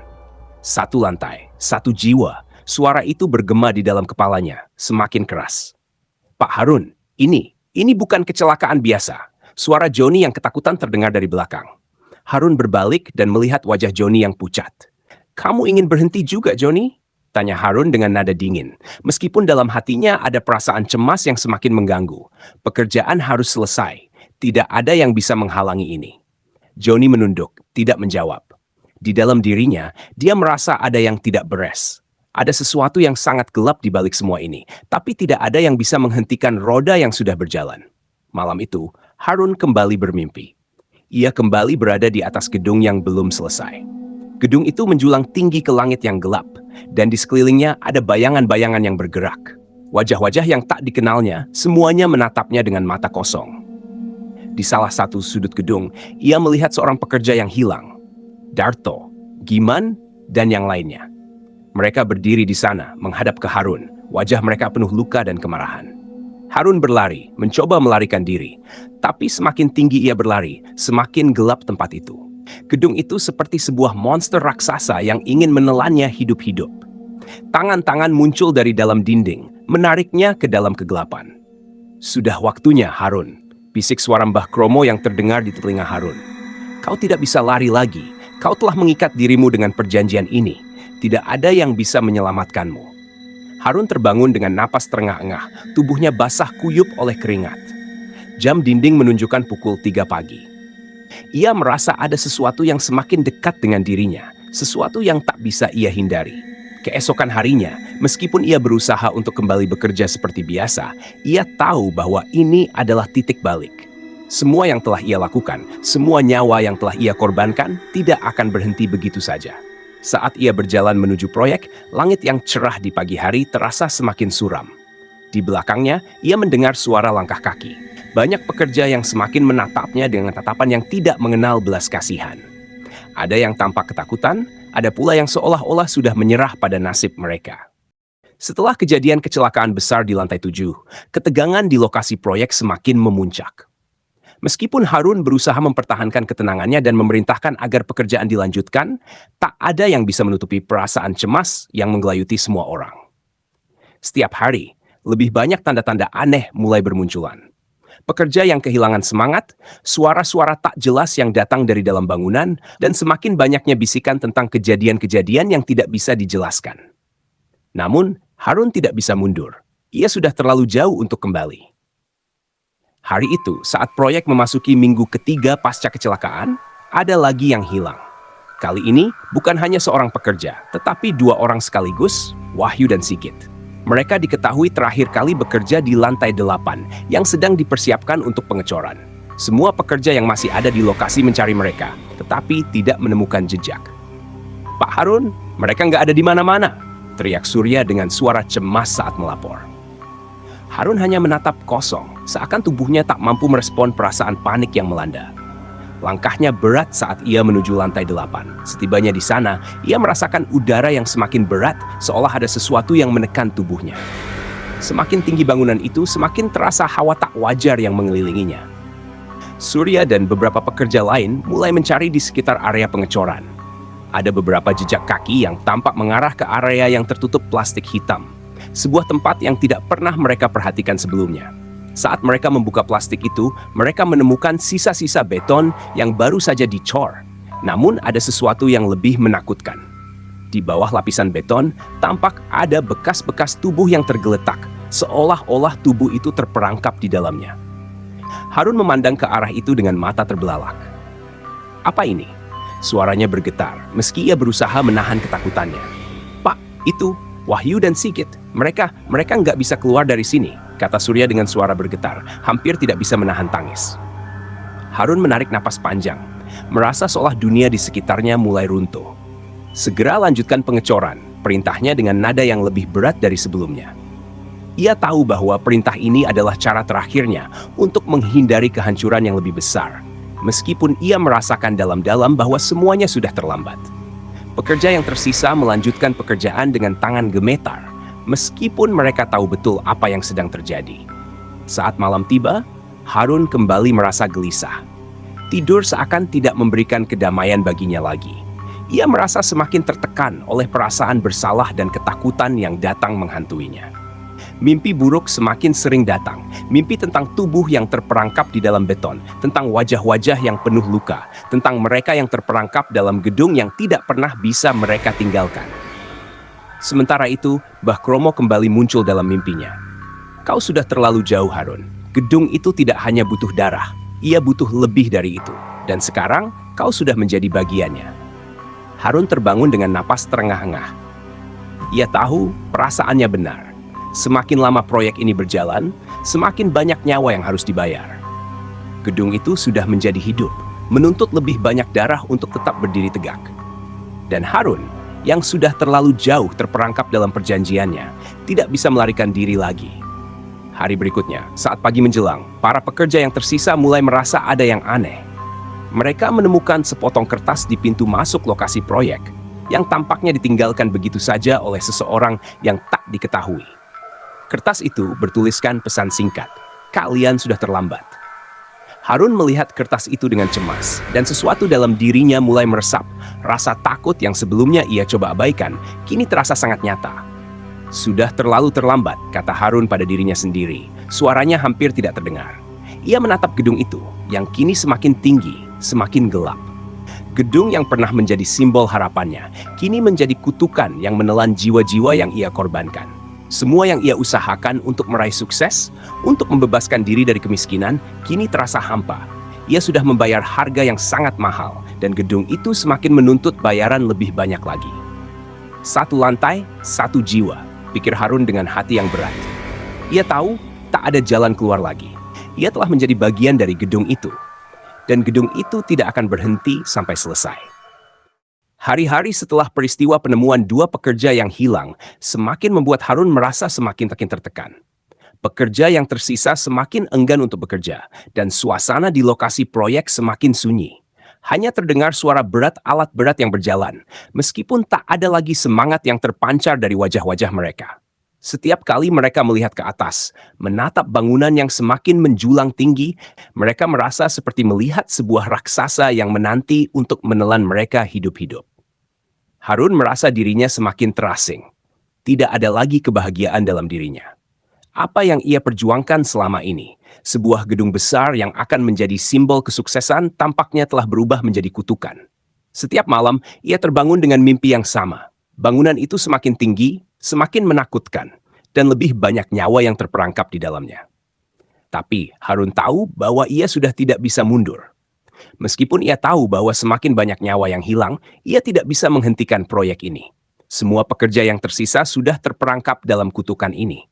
S1: Satu lantai, satu jiwa, suara itu bergema di dalam kepalanya, semakin keras. "Pak Harun, ini bukan kecelakaan biasa." Suara Joni yang ketakutan terdengar dari belakang. Harun berbalik dan melihat wajah Joni yang pucat. "Kamu ingin berhenti juga, Joni?" tanya Harun dengan nada dingin. Meskipun dalam hatinya ada perasaan cemas yang semakin mengganggu. Pekerjaan harus selesai. Tidak ada yang bisa menghalangi ini. Joni menunduk, tidak menjawab. Di dalam dirinya, dia merasa ada yang tidak beres. Ada sesuatu yang sangat gelap di balik semua ini, tapi tidak ada yang bisa menghentikan roda yang sudah berjalan. Malam itu, Harun kembali bermimpi. Ia kembali berada di atas gedung yang belum selesai. Gedung itu menjulang tinggi ke langit yang gelap, dan di sekelilingnya ada bayangan-bayangan yang bergerak. Wajah-wajah yang tak dikenalnya, semuanya menatapnya dengan mata kosong. Di salah satu sudut gedung, ia melihat seorang pekerja yang hilang. Darto, Giman, dan yang lainnya. Mereka berdiri di sana, menghadap ke Harun. Wajah mereka penuh luka dan kemarahan. Harun berlari, mencoba melarikan diri. Tapi semakin tinggi ia berlari, semakin gelap tempat itu. Gedung itu seperti sebuah monster raksasa yang ingin menelannya hidup-hidup. Tangan-tangan muncul dari dalam dinding, menariknya ke dalam kegelapan. "Sudah waktunya, Harun," bisik suara Mbah Kromo yang terdengar di telinga Harun. "Kau tidak bisa lari lagi. Kau telah mengikat dirimu dengan perjanjian ini. Tidak ada yang bisa menyelamatkanmu." Harun terbangun dengan napas terengah-engah, tubuhnya basah kuyup oleh keringat. Jam dinding menunjukkan pukul 3 pagi. Ia merasa ada sesuatu yang semakin dekat dengan dirinya, sesuatu yang tak bisa ia hindari. Keesokan harinya, meskipun ia berusaha untuk kembali bekerja seperti biasa, ia tahu bahwa ini adalah titik balik. Semua yang telah ia lakukan, semua nyawa yang telah ia korbankan, tidak akan berhenti begitu saja. Saat ia berjalan menuju proyek, langit yang cerah di pagi hari terasa semakin suram. Di belakangnya, ia mendengar suara langkah kaki. Banyak pekerja yang semakin menatapnya dengan tatapan yang tidak mengenal belas kasihan. Ada yang tampak ketakutan, ada pula yang seolah-olah sudah menyerah pada nasib mereka. Setelah kejadian kecelakaan besar di lantai 7, ketegangan di lokasi proyek semakin memuncak. Meskipun Harun berusaha mempertahankan ketenangannya dan memerintahkan agar pekerjaan dilanjutkan, tak ada yang bisa menutupi perasaan cemas yang menggelayuti semua orang. Setiap hari, lebih banyak tanda-tanda aneh mulai bermunculan. Pekerja yang kehilangan semangat, suara-suara tak jelas yang datang dari dalam bangunan, dan semakin banyaknya bisikan tentang kejadian-kejadian yang tidak bisa dijelaskan. Namun, Harun tidak bisa mundur. Ia sudah terlalu jauh untuk kembali. Hari itu, saat proyek memasuki minggu ketiga pasca kecelakaan, ada lagi yang hilang. Kali ini, bukan hanya seorang pekerja, tetapi dua orang sekaligus, Wahyu dan Sigit. Mereka diketahui terakhir kali bekerja di lantai 8, yang sedang dipersiapkan untuk pengecoran. Semua pekerja yang masih ada di lokasi mencari mereka, tetapi tidak menemukan jejak. "Pak Harun, mereka nggak ada di mana-mana," teriak Surya dengan suara cemas saat melapor. Harun hanya menatap kosong, seakan tubuhnya tak mampu merespon perasaan panik yang melanda. Langkahnya berat saat ia menuju lantai 8. Setibanya di sana, ia merasakan udara yang semakin berat, seolah ada sesuatu yang menekan tubuhnya. Semakin tinggi bangunan itu, semakin terasa hawa tak wajar yang mengelilinginya. Surya dan beberapa pekerja lain mulai mencari di sekitar area pengecoran. Ada beberapa jejak kaki yang tampak mengarah ke area yang tertutup plastik hitam. Sebuah tempat yang tidak pernah mereka perhatikan sebelumnya. Saat mereka membuka plastik itu, mereka menemukan sisa-sisa beton yang baru saja dicor. Namun ada sesuatu yang lebih menakutkan. Di bawah lapisan beton, tampak ada bekas-bekas tubuh yang tergeletak, seolah-olah tubuh itu terperangkap di dalamnya. Harun memandang ke arah itu dengan mata terbelalak. Apa ini? Suaranya bergetar, meski ia berusaha menahan ketakutannya. Pak, itu Wahyu dan Sigit. Mereka nggak bisa keluar dari sini, kata Surya dengan suara bergetar, hampir tidak bisa menahan tangis. Harun menarik napas panjang, merasa seolah dunia di sekitarnya mulai runtuh. Segera lanjutkan pengecoran, perintahnya dengan nada yang lebih berat dari sebelumnya. Ia tahu bahwa perintah ini adalah cara terakhirnya untuk menghindari kehancuran yang lebih besar, meskipun ia merasakan dalam-dalam bahwa semuanya sudah terlambat. Pekerja yang tersisa melanjutkan pekerjaan dengan tangan gemetar, meskipun mereka tahu betul apa yang sedang terjadi. Saat malam tiba, Harun kembali merasa gelisah. Tidur seakan tidak memberikan kedamaian baginya lagi. Ia merasa semakin tertekan oleh perasaan bersalah dan ketakutan yang datang menghantuinya. Mimpi buruk semakin sering datang. Mimpi tentang tubuh yang terperangkap di dalam beton, tentang wajah-wajah yang penuh luka, tentang mereka yang terperangkap dalam gedung yang tidak pernah bisa mereka tinggalkan. Sementara itu, Mbah Kromo kembali muncul dalam mimpinya. Kau sudah terlalu jauh, Harun. Gedung itu tidak hanya butuh darah, ia butuh lebih dari itu. Dan sekarang, kau sudah menjadi bagiannya. Harun terbangun dengan napas terengah-engah. Ia tahu perasaannya benar. Semakin lama proyek ini berjalan, semakin banyak nyawa yang harus dibayar. Gedung itu sudah menjadi hidup, menuntut lebih banyak darah untuk tetap berdiri tegak. Dan Harun, yang sudah terlalu jauh terperangkap dalam perjanjiannya, tidak bisa melarikan diri lagi. Hari berikutnya, saat pagi menjelang, para pekerja yang tersisa mulai merasa ada yang aneh. Mereka menemukan sepotong kertas di pintu masuk lokasi proyek, yang tampaknya ditinggalkan begitu saja oleh seseorang yang tak diketahui. Kertas itu bertuliskan pesan singkat, "Kalian sudah terlambat." Harun melihat kertas itu dengan cemas, dan sesuatu dalam dirinya mulai meresap. Rasa takut yang sebelumnya ia coba abaikan, kini terasa sangat nyata. Sudah terlalu terlambat, kata Harun pada dirinya sendiri. Suaranya hampir tidak terdengar. Ia menatap gedung itu, yang kini semakin tinggi, semakin gelap. Gedung yang pernah menjadi simbol harapannya, kini menjadi kutukan yang menelan jiwa-jiwa yang ia korbankan. Semua yang ia usahakan untuk meraih sukses, untuk membebaskan diri dari kemiskinan, kini terasa hampa. Ia sudah membayar harga yang sangat mahal, dan gedung itu semakin menuntut bayaran lebih banyak lagi. Satu lantai, satu jiwa, pikir Harun dengan hati yang berat. Ia tahu tak ada jalan keluar lagi. Ia telah menjadi bagian dari gedung itu, dan gedung itu tidak akan berhenti sampai selesai. Hari-hari setelah peristiwa penemuan dua pekerja yang hilang, semakin membuat Harun merasa semakin tertekan. Pekerja yang tersisa semakin enggan untuk bekerja, dan suasana di lokasi proyek semakin sunyi. Hanya terdengar suara berat alat berat yang berjalan, meskipun tak ada lagi semangat yang terpancar dari wajah-wajah mereka. Setiap kali mereka melihat ke atas, menatap bangunan yang semakin menjulang tinggi, mereka merasa seperti melihat sebuah raksasa yang menanti untuk menelan mereka hidup-hidup. Harun merasa dirinya semakin terasing. Tidak ada lagi kebahagiaan dalam dirinya. Apa yang ia perjuangkan selama ini, sebuah gedung besar yang akan menjadi simbol kesuksesan, tampaknya telah berubah menjadi kutukan. Setiap malam, ia terbangun dengan mimpi yang sama. Bangunan itu semakin tinggi, semakin menakutkan, dan lebih banyak nyawa yang terperangkap di dalamnya. Tapi Harun tahu bahwa ia sudah tidak bisa mundur. Meskipun ia tahu bahwa semakin banyak nyawa yang hilang, ia tidak bisa menghentikan proyek ini. Semua pekerja yang tersisa sudah terperangkap dalam kutukan ini.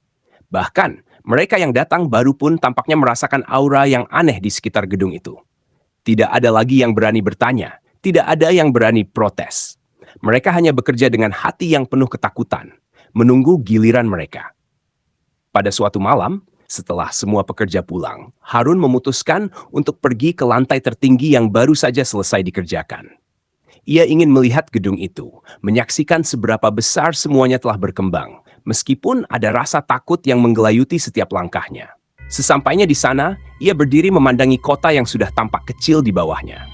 S1: Bahkan, mereka yang datang baru pun tampaknya merasakan aura yang aneh di sekitar gedung itu. Tidak ada lagi yang berani bertanya, tidak ada yang berani protes. Mereka hanya bekerja dengan hati yang penuh ketakutan, menunggu giliran mereka. Pada suatu malam, setelah semua pekerja pulang, Harun memutuskan untuk pergi ke lantai tertinggi yang baru saja selesai dikerjakan. Ia ingin melihat gedung itu, menyaksikan seberapa besar semuanya telah berkembang, meskipun ada rasa takut yang menggelayuti setiap langkahnya. Sesampainya di sana, ia berdiri memandangi kota yang sudah tampak kecil di bawahnya.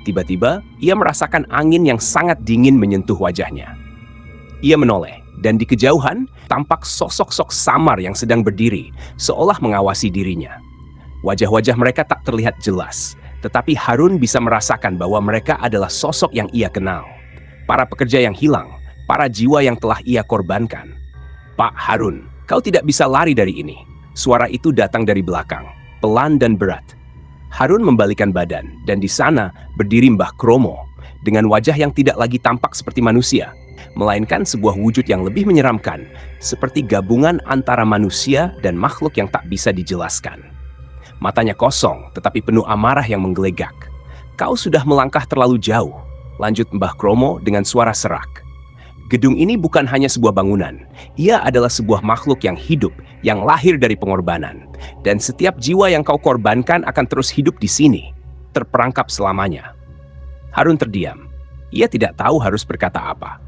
S1: Tiba-tiba, ia merasakan angin yang sangat dingin menyentuh wajahnya. Ia menoleh, dan di kejauhan, tampak sosok-sosok samar yang sedang berdiri, seolah mengawasi dirinya. Wajah-wajah mereka tak terlihat jelas, tetapi Harun bisa merasakan bahwa mereka adalah sosok yang ia kenal. Para pekerja yang hilang, para jiwa yang telah ia korbankan. "Pak Harun, kau tidak bisa lari dari ini." Suara itu datang dari belakang, pelan dan berat. Harun membalikan badan, dan di sana berdiri Mbah Kromo dengan wajah yang tidak lagi tampak seperti manusia, melainkan sebuah wujud yang lebih menyeramkan, seperti gabungan antara manusia dan makhluk yang tak bisa dijelaskan. Matanya kosong, tetapi penuh amarah yang menggelegak. "Kau sudah melangkah terlalu jauh," lanjut Mbah Kromo dengan suara serak. "Gedung ini bukan hanya sebuah bangunan. Ia adalah sebuah makhluk yang hidup, yang lahir dari pengorbanan. Dan setiap jiwa yang kau korbankan akan terus hidup di sini, terperangkap selamanya." Harun terdiam. Ia tidak tahu harus berkata apa.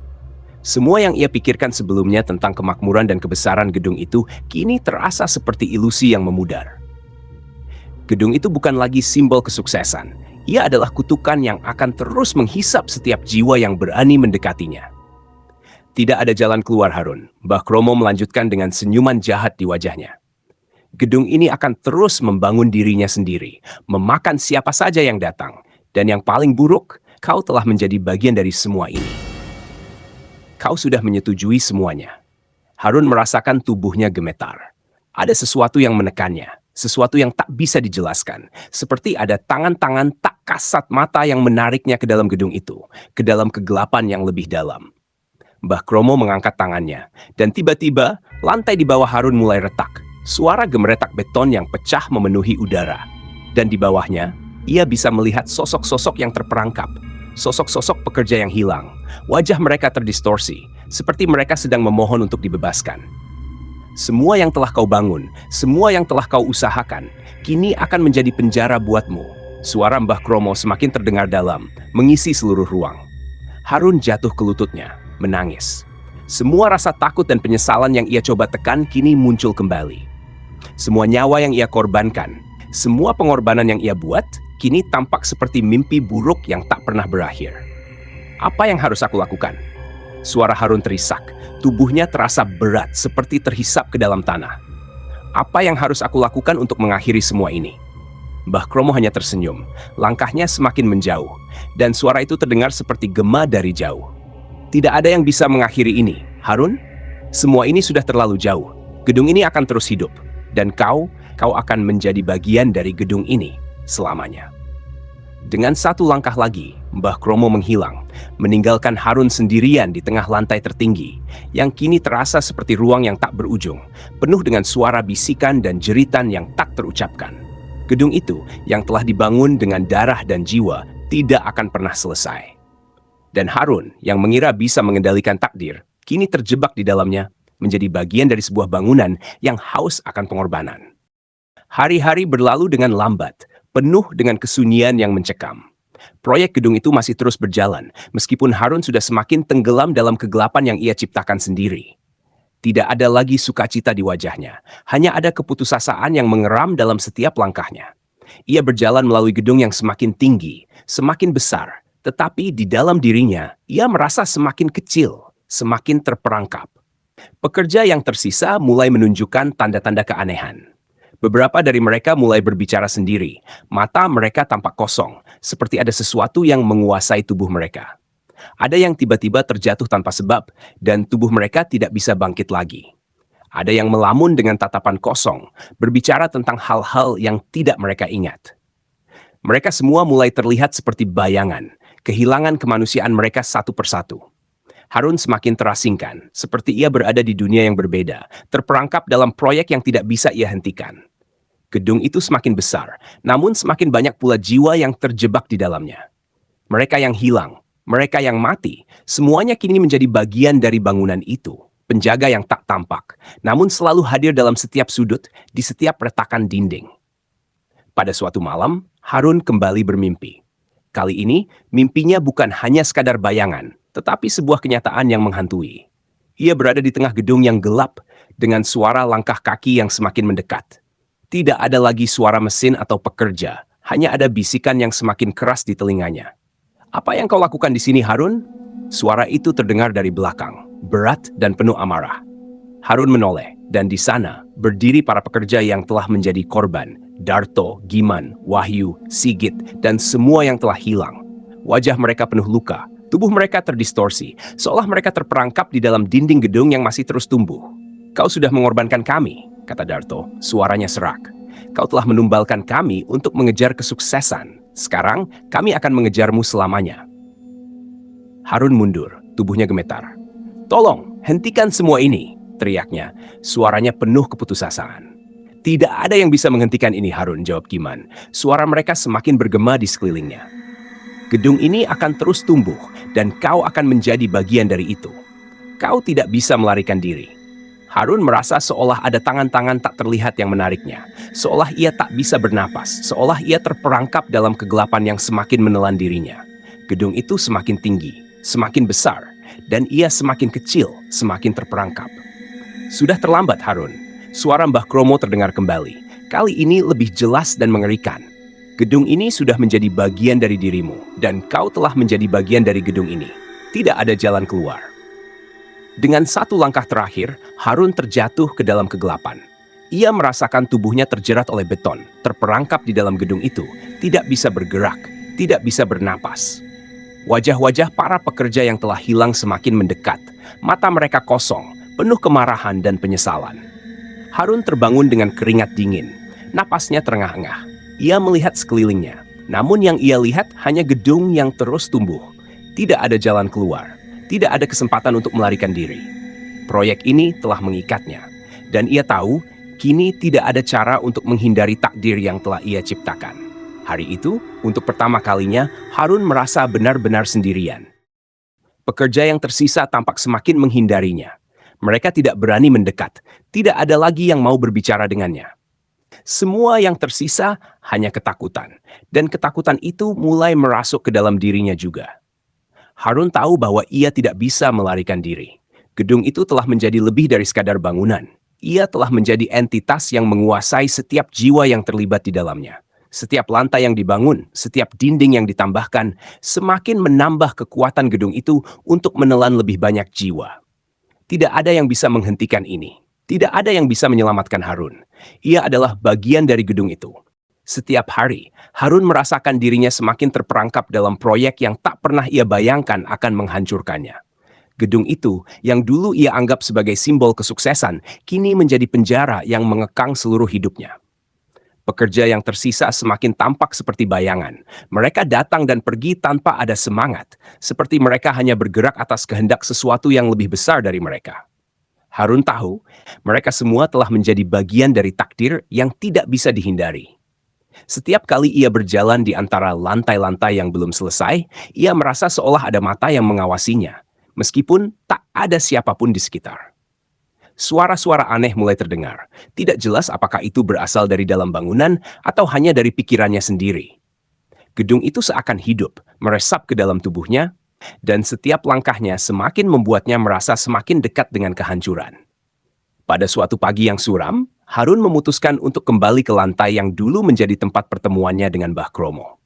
S1: Semua yang ia pikirkan sebelumnya tentang kemakmuran dan kebesaran gedung itu kini terasa seperti ilusi yang memudar. Gedung itu bukan lagi simbol kesuksesan. Ia adalah kutukan yang akan terus menghisap setiap jiwa yang berani mendekatinya. Tidak ada jalan keluar, Harun. Mbah Kromo melanjutkan dengan senyuman jahat di wajahnya. Gedung ini akan terus membangun dirinya sendiri, memakan siapa saja yang datang. Dan yang paling buruk, kau telah menjadi bagian dari semua ini. Kau sudah menyetujui semuanya. Harun merasakan tubuhnya gemetar. Ada sesuatu yang menekannya, sesuatu yang tak bisa dijelaskan. Seperti ada tangan-tangan tak kasat mata yang menariknya ke dalam gedung itu, ke dalam kegelapan yang lebih dalam. Mbah Kromo mengangkat tangannya, dan tiba-tiba lantai di bawah Harun mulai retak. Suara gemeretak beton yang pecah memenuhi udara. Dan di bawahnya, ia bisa melihat sosok-sosok yang terperangkap. Sosok-sosok pekerja yang hilang. Wajah mereka terdistorsi, seperti mereka sedang memohon untuk dibebaskan. Semua yang telah kau bangun, semua yang telah kau usahakan, kini akan menjadi penjara buatmu. Suara Mbah Kromo semakin terdengar dalam, mengisi seluruh ruang. Harun jatuh ke lututnya, menangis. Semua rasa takut dan penyesalan yang ia coba tekan kini muncul kembali. Semua nyawa yang ia korbankan, semua pengorbanan yang ia buat, kini tampak seperti mimpi buruk yang tak pernah berakhir. Apa yang harus aku lakukan? Suara Harun terisak, tubuhnya terasa berat seperti terhisap ke dalam tanah. Apa yang harus aku lakukan untuk mengakhiri semua ini? Mbah Kromo hanya tersenyum, langkahnya semakin menjauh, dan suara itu terdengar seperti gema dari jauh. Tidak ada yang bisa mengakhiri ini, Harun. Semua ini sudah terlalu jauh. Gedung ini akan terus hidup, dan kau akan menjadi bagian dari gedung ini selamanya. Dengan satu langkah lagi, Mbah Kromo menghilang, meninggalkan Harun sendirian di tengah lantai tertinggi, yang kini terasa seperti ruang yang tak berujung, penuh dengan suara bisikan dan jeritan yang tak terucapkan. Gedung itu, yang telah dibangun dengan darah dan jiwa, tidak akan pernah selesai. Dan Harun, yang mengira bisa mengendalikan takdir, kini terjebak di dalamnya, menjadi bagian dari sebuah bangunan yang haus akan pengorbanan. Hari-hari berlalu dengan lambat, penuh dengan kesunyian yang mencekam. Proyek gedung itu masih terus berjalan, meskipun Harun sudah semakin tenggelam dalam kegelapan yang ia ciptakan sendiri. Tidak ada lagi sukacita di wajahnya, hanya ada keputusasaan yang mengeram dalam setiap langkahnya. Ia berjalan melalui gedung yang semakin tinggi, semakin besar, tetapi di dalam dirinya, ia merasa semakin kecil, semakin terperangkap. Pekerja yang tersisa mulai menunjukkan tanda-tanda keanehan. Beberapa dari mereka mulai berbicara sendiri. Mata mereka tampak kosong, seperti ada sesuatu yang menguasai tubuh mereka. Ada yang tiba-tiba terjatuh tanpa sebab, dan tubuh mereka tidak bisa bangkit lagi. Ada yang melamun dengan tatapan kosong, berbicara tentang hal-hal yang tidak mereka ingat. Mereka semua mulai terlihat seperti bayangan, kehilangan kemanusiaan mereka satu persatu. Harun semakin terasingkan, seperti ia berada di dunia yang berbeda, terperangkap dalam proyek yang tidak bisa ia hentikan. Gedung itu semakin besar, namun semakin banyak pula jiwa yang terjebak di dalamnya. Mereka yang hilang, mereka yang mati, semuanya kini menjadi bagian dari bangunan itu, penjaga yang tak tampak, namun selalu hadir dalam setiap sudut, di setiap retakan dinding. Pada suatu malam, Harun kembali bermimpi. Kali ini, mimpinya bukan hanya sekadar bayangan, tetapi sebuah kenyataan yang menghantui. Ia berada di tengah gedung yang gelap, dengan suara langkah kaki yang semakin mendekat. Tidak ada lagi suara mesin atau pekerja, hanya ada bisikan yang semakin keras di telinganya. "Apa yang kau lakukan di sini, Harun?" Suara itu terdengar dari belakang, berat dan penuh amarah. Harun menoleh, dan di sana berdiri para pekerja yang telah menjadi korban, Darto, Giman, Wahyu, Sigit, dan semua yang telah hilang. Wajah mereka penuh luka, tubuh mereka terdistorsi, seolah mereka terperangkap di dalam dinding gedung yang masih terus tumbuh. "Kau sudah mengorbankan kami," kata Darto, suaranya serak. Kau telah menumbalkan kami untuk mengejar kesuksesan. Sekarang, kami akan mengejarmu selamanya." Harun mundur, tubuhnya gemetar. "Tolong, hentikan semua ini!" teriaknya. Suaranya penuh keputusasaan. "Tidak ada yang bisa menghentikan ini, Harun," jawab Kiman. Suara mereka semakin bergema di sekelilingnya. "Gedung ini akan terus tumbuh, dan kau akan menjadi bagian dari itu. Kau tidak bisa melarikan diri." Harun merasa seolah ada tangan-tangan tak terlihat yang menariknya, seolah ia tak bisa bernapas, seolah ia terperangkap dalam kegelapan yang semakin menelan dirinya. Gedung itu semakin tinggi, semakin besar, dan ia semakin kecil, semakin terperangkap. "Sudah terlambat, Harun." Suara Mbah Kromo terdengar kembali. Kali ini lebih jelas dan mengerikan. "Gedung ini sudah menjadi bagian dari dirimu, dan kau telah menjadi bagian dari gedung ini. Tidak ada jalan keluar." Dengan satu langkah terakhir, Harun terjatuh ke dalam kegelapan. Ia merasakan tubuhnya terjerat oleh beton, terperangkap di dalam gedung itu, tidak bisa bergerak, tidak bisa bernapas. Wajah-wajah para pekerja yang telah hilang semakin mendekat. Mata mereka kosong, penuh kemarahan dan penyesalan. Harun terbangun dengan keringat dingin. Napasnya terengah-engah. Ia melihat sekelilingnya. Namun yang ia lihat hanya gedung yang terus tumbuh. Tidak ada jalan keluar. Tidak ada kesempatan untuk melarikan diri. Proyek ini telah mengikatnya. Dan ia tahu, kini tidak ada cara untuk menghindari takdir yang telah ia ciptakan. Hari itu, untuk pertama kalinya, Harun merasa benar-benar sendirian. Pekerja yang tersisa tampak semakin menghindarinya. Mereka tidak berani mendekat. Tidak ada lagi yang mau berbicara dengannya. Semua yang tersisa hanya ketakutan. Dan ketakutan itu mulai merasuk ke dalam dirinya juga. Harun tahu bahwa ia tidak bisa melarikan diri. Gedung itu telah menjadi lebih dari sekadar bangunan. Ia telah menjadi entitas yang menguasai setiap jiwa yang terlibat di dalamnya. Setiap lantai yang dibangun, setiap dinding yang ditambahkan, semakin menambah kekuatan gedung itu untuk menelan lebih banyak jiwa. Tidak ada yang bisa menghentikan ini. Tidak ada yang bisa menyelamatkan Harun. Ia adalah bagian dari gedung itu. Setiap hari, Harun merasakan dirinya semakin terperangkap dalam proyek yang tak pernah ia bayangkan akan menghancurkannya. Gedung itu, yang dulu ia anggap sebagai simbol kesuksesan, kini menjadi penjara yang mengekang seluruh hidupnya. Pekerja yang tersisa semakin tampak seperti bayangan. Mereka datang dan pergi tanpa ada semangat, seperti mereka hanya bergerak atas kehendak sesuatu yang lebih besar dari mereka. Harun tahu, mereka semua telah menjadi bagian dari takdir yang tidak bisa dihindari. Setiap kali ia berjalan di antara lantai-lantai yang belum selesai, ia merasa seolah ada mata yang mengawasinya, meskipun tak ada siapapun di sekitar. Suara-suara aneh mulai terdengar. Tidak jelas apakah itu berasal dari dalam bangunan atau hanya dari pikirannya sendiri. Gedung itu seakan hidup, meresap ke dalam tubuhnya, dan setiap langkahnya semakin membuatnya merasa semakin dekat dengan kehancuran. Pada suatu pagi yang suram, Harun memutuskan untuk kembali ke lantai yang dulu menjadi tempat pertemuannya dengan Mbah Kromo.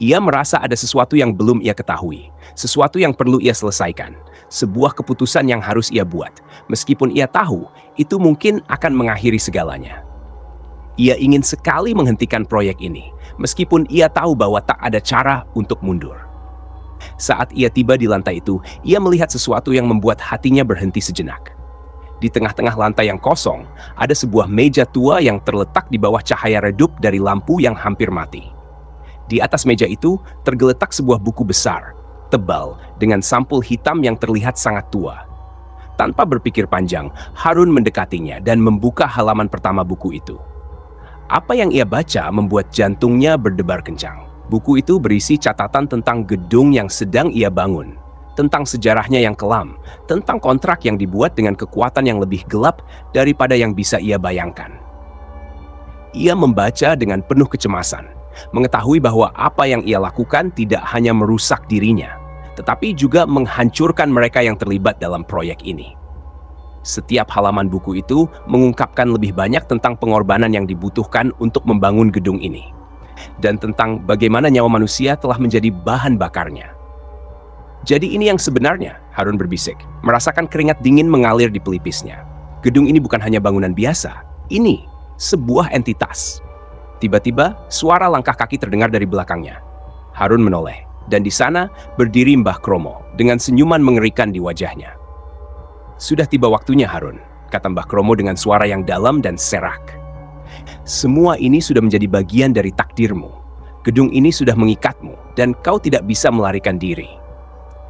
S1: Ia merasa ada sesuatu yang belum ia ketahui, sesuatu yang perlu ia selesaikan, sebuah keputusan yang harus ia buat, meskipun ia tahu itu mungkin akan mengakhiri segalanya. Ia ingin sekali menghentikan proyek ini, meskipun ia tahu bahwa tak ada cara untuk mundur. Saat ia tiba di lantai itu, ia melihat sesuatu yang membuat hatinya berhenti sejenak. Di tengah-tengah lantai yang kosong, ada sebuah meja tua yang terletak di bawah cahaya redup dari lampu yang hampir mati. Di atas meja itu tergeletak sebuah buku besar, tebal, dengan sampul hitam yang terlihat sangat tua. Tanpa berpikir panjang, Harun mendekatinya dan membuka halaman pertama buku itu. Apa yang ia baca membuat jantungnya berdebar kencang. Buku itu berisi catatan tentang gedung yang sedang ia bangun, tentang sejarahnya yang kelam, tentang kontrak yang dibuat dengan kekuatan yang lebih gelap daripada yang bisa ia bayangkan. Ia membaca dengan penuh kecemasan, mengetahui bahwa apa yang ia lakukan tidak hanya merusak dirinya, tetapi juga menghancurkan mereka yang terlibat dalam proyek ini. Setiap halaman buku itu mengungkapkan lebih banyak tentang pengorbanan yang dibutuhkan untuk membangun gedung ini, dan tentang bagaimana nyawa manusia telah menjadi bahan bakarnya. Jadi ini yang sebenarnya, Harun berbisik, merasakan keringat dingin mengalir di pelipisnya. Gedung ini bukan hanya bangunan biasa, ini sebuah entitas. Tiba-tiba, suara langkah kaki terdengar dari belakangnya. Harun menoleh, dan di sana berdiri Mbah Kromo dengan senyuman mengerikan di wajahnya. "Sudah tiba waktunya, Harun," kata Mbah Kromo dengan suara yang dalam dan serak. Semua ini sudah menjadi bagian dari takdirmu. Gedung ini sudah mengikatmu, dan kau tidak bisa melarikan diri.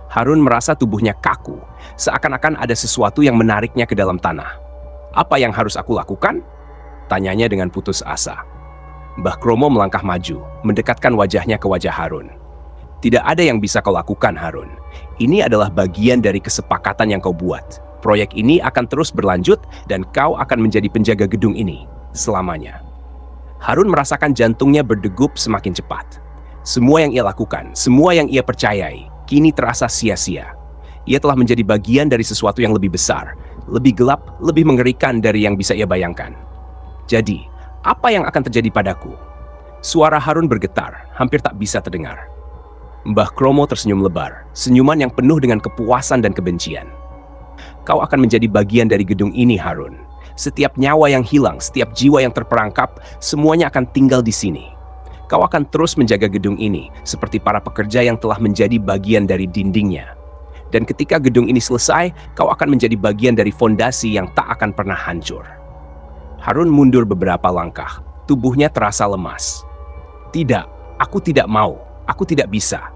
S1: Harun merasa tubuhnya kaku, seakan-akan ada sesuatu yang menariknya ke dalam tanah. Apa yang harus aku lakukan? Tanyanya dengan putus asa. Mbah Kromo melangkah maju, mendekatkan wajahnya ke wajah Harun. Tidak ada yang bisa kau lakukan, Harun. Ini adalah bagian dari kesepakatan yang kau buat. Proyek ini akan terus berlanjut dan kau akan menjadi penjaga gedung ini selamanya. Harun merasakan jantungnya berdegup semakin cepat. Semua yang ia lakukan, semua yang ia percayai, kini terasa sia-sia. Ia telah menjadi bagian dari sesuatu yang lebih besar, lebih gelap, lebih mengerikan dari yang bisa ia bayangkan. Jadi, apa yang akan terjadi padaku? Suara Harun bergetar, hampir tak bisa terdengar. Mbah Kromo tersenyum lebar, senyuman yang penuh dengan kepuasan dan kebencian. Kau akan menjadi bagian dari gedung ini, Harun. Setiap nyawa yang hilang, setiap jiwa yang terperangkap, semuanya akan tinggal di sini. Kau akan terus menjaga gedung ini, seperti para pekerja yang telah menjadi bagian dari dindingnya. Dan ketika gedung ini selesai, kau akan menjadi bagian dari fondasi yang tak akan pernah hancur. Harun mundur beberapa langkah, tubuhnya terasa lemas. Tidak, aku tidak mau, aku tidak bisa.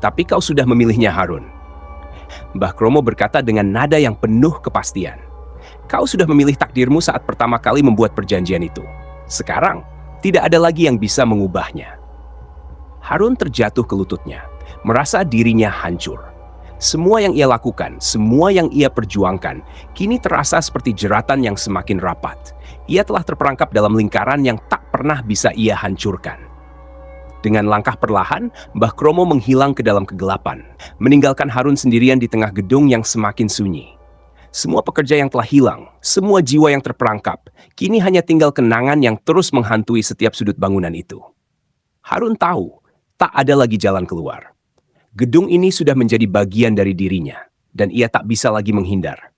S1: Tapi kau sudah memilihnya, Harun. Mbah Kromo berkata dengan nada yang penuh kepastian. Kau sudah memilih takdirmu saat pertama kali membuat perjanjian itu. Sekarang, tidak ada lagi yang bisa mengubahnya. Harun terjatuh ke lututnya, merasa dirinya hancur. Semua yang ia lakukan, semua yang ia perjuangkan, kini terasa seperti jeratan yang semakin rapat. Ia telah terperangkap dalam lingkaran yang tak pernah bisa ia hancurkan. Dengan langkah perlahan, Mbah Kromo menghilang ke dalam kegelapan, meninggalkan Harun sendirian di tengah gedung yang semakin sunyi. Semua pekerja yang telah hilang, semua jiwa yang terperangkap, kini hanya tinggal kenangan yang terus menghantui setiap sudut bangunan itu. Harun tahu, tak ada lagi jalan keluar. Gedung ini sudah menjadi bagian dari dirinya, dan ia tak bisa lagi menghindar.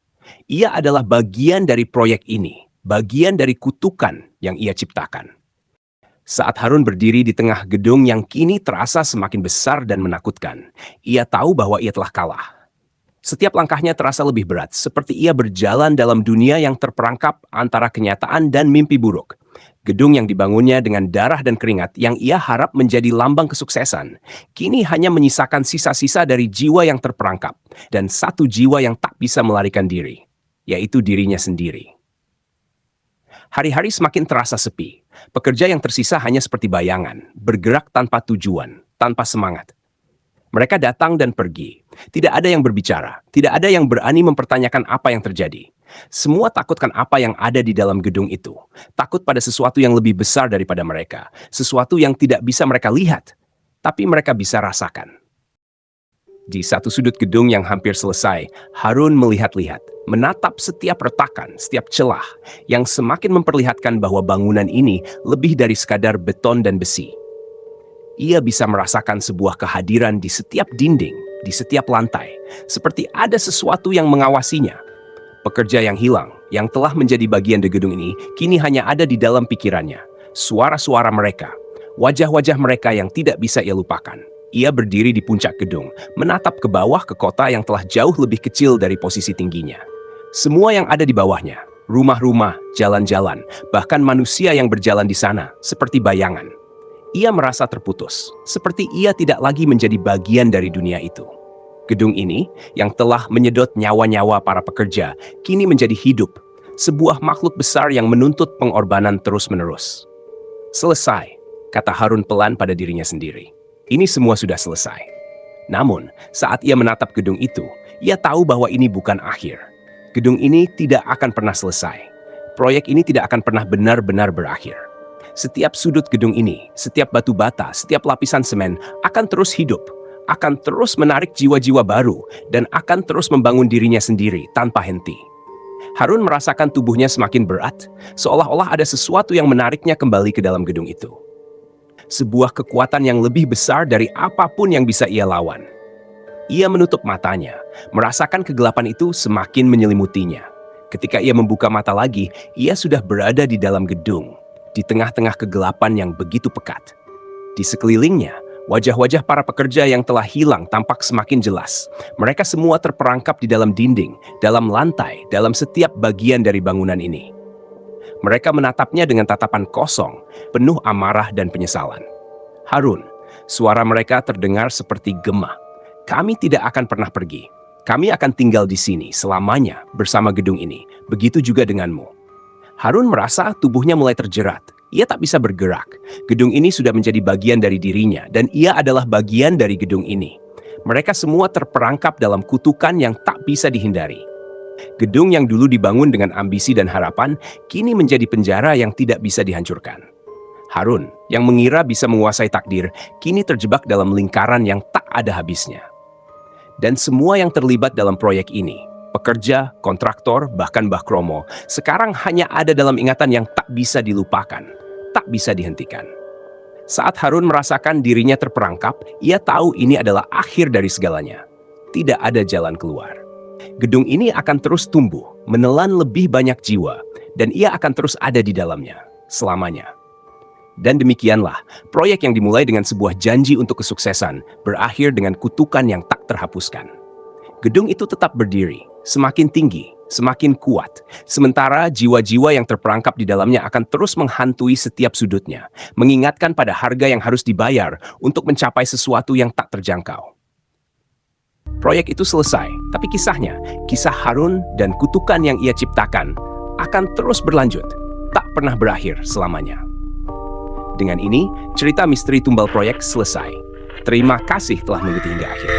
S1: Ia adalah bagian dari proyek ini, bagian dari kutukan yang ia ciptakan. Saat Harun berdiri di tengah gedung yang kini terasa semakin besar dan menakutkan, ia tahu bahwa ia telah kalah. Setiap langkahnya terasa lebih berat, seperti ia berjalan dalam dunia yang terperangkap antara kenyataan dan mimpi buruk. Gedung yang dibangunnya dengan darah dan keringat yang ia harap menjadi lambang kesuksesan, kini hanya menyisakan sisa-sisa dari jiwa yang terperangkap dan satu jiwa yang tak bisa melarikan diri, yaitu dirinya sendiri. Hari-hari semakin terasa sepi. Pekerja yang tersisa hanya seperti bayangan, bergerak tanpa tujuan, tanpa semangat. Mereka datang dan pergi. Tidak ada yang berbicara, tidak ada yang berani mempertanyakan apa yang terjadi. Semua takutkan apa yang ada di dalam gedung itu. Takut pada sesuatu yang lebih besar daripada mereka. Sesuatu yang tidak bisa mereka lihat, tapi mereka bisa rasakan. Di satu sudut gedung yang hampir selesai, Harun melihat-lihat, menatap setiap retakan, setiap celah, yang semakin memperlihatkan bahwa bangunan ini lebih dari sekadar beton dan besi. Ia bisa merasakan sebuah kehadiran di setiap dinding, di setiap lantai, seperti ada sesuatu yang mengawasinya. Pekerja yang hilang, yang telah menjadi bagian dari gedung ini, kini hanya ada di dalam pikirannya. Suara-suara mereka, wajah-wajah mereka yang tidak bisa ia lupakan. Ia berdiri di puncak gedung, menatap ke bawah ke kota yang telah jauh lebih kecil dari posisi tingginya. Semua yang ada di bawahnya, rumah-rumah, jalan-jalan, bahkan manusia yang berjalan di sana, seperti bayangan. Ia merasa terputus, seperti ia tidak lagi menjadi bagian dari dunia itu. Gedung ini, yang telah menyedot nyawa-nyawa para pekerja, kini menjadi hidup, sebuah makhluk besar yang menuntut pengorbanan terus-menerus. Selesai, kata Harun pelan pada dirinya sendiri. Ini semua sudah selesai. Namun, saat ia menatap gedung itu, ia tahu bahwa ini bukan akhir. Gedung ini tidak akan pernah selesai. Proyek ini tidak akan pernah benar-benar berakhir. Setiap sudut gedung ini, setiap batu bata, setiap lapisan semen akan terus hidup, akan terus menarik jiwa-jiwa baru, dan akan terus membangun dirinya sendiri tanpa henti. Harun merasakan tubuhnya semakin berat, seolah-olah ada sesuatu yang menariknya kembali ke dalam gedung itu. Sebuah kekuatan yang lebih besar dari apapun yang bisa ia lawan. Ia menutup matanya, merasakan kegelapan itu semakin menyelimutinya. Ketika ia membuka mata lagi, ia sudah berada di dalam gedung, di tengah-tengah kegelapan yang begitu pekat. Di sekelilingnya, wajah-wajah para pekerja yang telah hilang tampak semakin jelas. Mereka semua terperangkap di dalam dinding, dalam lantai, dalam setiap bagian dari bangunan ini. Mereka menatapnya dengan tatapan kosong, penuh amarah dan penyesalan. Harun, suara mereka terdengar seperti gema. Kami tidak akan pernah pergi. Kami akan tinggal di sini selamanya bersama gedung ini. Begitu juga denganmu. Harun merasa tubuhnya mulai terjerat. Ia tak bisa bergerak. Gedung ini sudah menjadi bagian dari dirinya dan ia adalah bagian dari gedung ini. Mereka semua terperangkap dalam kutukan yang tak bisa dihindari. Gedung yang dulu dibangun dengan ambisi dan harapan, kini menjadi penjara yang tidak bisa dihancurkan. Harun, yang mengira bisa menguasai takdir, kini terjebak dalam lingkaran yang tak ada habisnya. Dan semua yang terlibat dalam proyek ini, pekerja, kontraktor, bahkan Mbah Kromo, sekarang hanya ada dalam ingatan yang tak bisa dilupakan, tak bisa dihentikan. Saat Harun merasakan dirinya terperangkap, ia tahu ini adalah akhir dari segalanya. Tidak ada jalan keluar. Gedung ini akan terus tumbuh, menelan lebih banyak jiwa, dan ia akan terus ada di dalamnya, selamanya. Dan demikianlah, proyek yang dimulai dengan sebuah janji untuk kesuksesan, berakhir dengan kutukan yang tak terhapuskan. Gedung itu tetap berdiri, semakin tinggi, semakin kuat, sementara jiwa-jiwa yang terperangkap di dalamnya akan terus menghantui setiap sudutnya, mengingatkan pada harga yang harus dibayar untuk mencapai sesuatu yang tak terjangkau. Proyek itu selesai, tapi kisahnya, kisah Harun dan kutukan yang ia ciptakan, akan terus berlanjut, tak pernah berakhir selamanya. Dengan ini, cerita misteri tumbal proyek selesai. Terima kasih telah mengikuti hingga akhir.